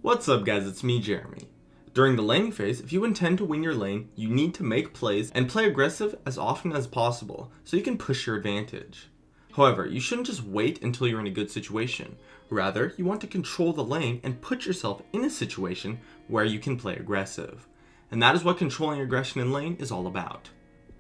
What's up guys, it's me Jeremy. During the laning phase, if you intend to win your lane, you need to make plays and play aggressive as often as possible so you can push your advantage. However, you shouldn't just wait until you're in a good situation. Rather, you want to control the lane and put yourself in a situation where you can play aggressive. And that is what controlling aggression in lane is all about.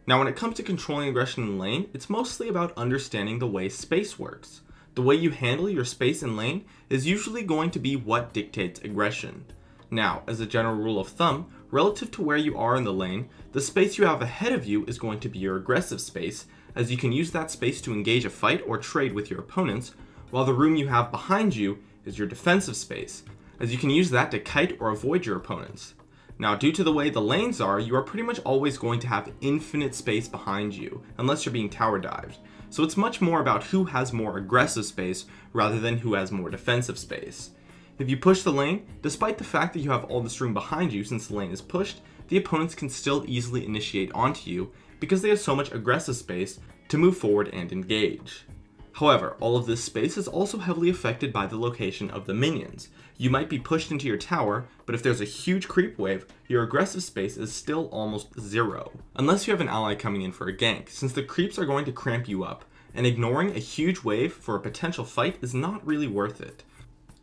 Now when it comes to controlling aggression in lane, it's mostly about understanding the way space works. The way you handle your space in lane is usually going to be what dictates aggression. Now, as a general rule of thumb, relative to where you are in the lane, the space you have ahead of you is going to be your aggressive space, as you can use that space to engage a fight or trade with your opponents, while the room you have behind you is your defensive space, as you can use that to kite or avoid your opponents. Now, due to the way the lanes are, you are pretty much always going to have infinite space behind you, unless you're being tower dived. So it's much more about who has more aggressive space rather than who has more defensive space. If you push the lane, despite the fact that you have all this room behind you since the lane is pushed, the opponents can still easily initiate onto you because they have so much aggressive space to move forward and engage. However, all of this space is also heavily affected by the location of the minions. You might be pushed into your tower, but if there's a huge creep wave, your aggressive space is still almost zero. Unless you have an ally coming in for a gank, since the creeps are going to cramp you up, and ignoring a huge wave for a potential fight is not really worth it.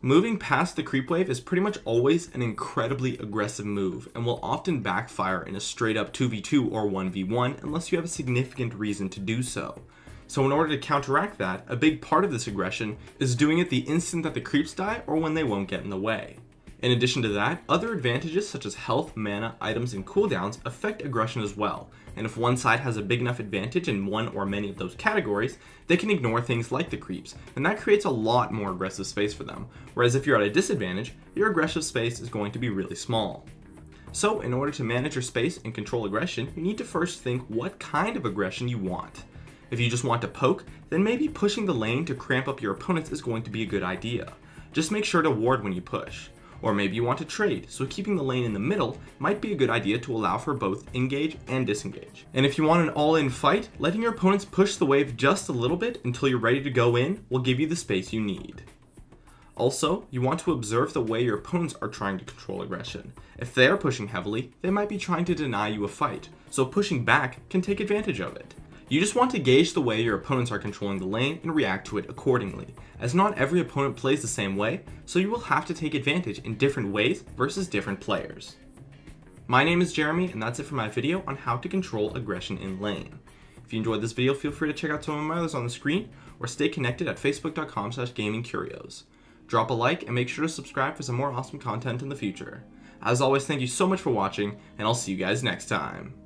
Moving past the creep wave is pretty much always an incredibly aggressive move, and will often backfire in a straight up 2v2 or 1v1 unless you have a significant reason to do so. So in order to counteract that, a big part of this aggression is doing it the instant that the creeps die or when they won't get in the way. In addition to that, other advantages such as health, mana, items, and cooldowns affect aggression as well, and if one side has a big enough advantage in one or many of those categories, they can ignore things like the creeps, and that creates a lot more aggressive space for them, whereas if you're at a disadvantage, your aggressive space is going to be really small. So in order to manage your space and control aggression, you need to first think what kind of aggression you want. If you just want to poke, then maybe pushing the lane to cramp up your opponents is going to be a good idea. Just make sure to ward when you push. Or maybe you want to trade, so keeping the lane in the middle might be a good idea to allow for both engage and disengage. And if you want an all-in fight, letting your opponents push the wave just a little bit until you're ready to go in will give you the space you need. Also, you want to observe the way your opponents are trying to control aggression. If they are pushing heavily, they might be trying to deny you a fight, so pushing back can take advantage of it. You just want to gauge the way your opponents are controlling the lane and react to it accordingly, as not every opponent plays the same way, so you will have to take advantage in different ways versus different players. My name is Jeremy, and that's it for my video on how to control aggression in lane. If you enjoyed this video, feel free to check out some of my others on the screen, or stay connected at facebook.com/gamingcurios. Drop a like and make sure to subscribe for some more awesome content in the future. As always, thank you so much for watching, and I'll see you guys next time.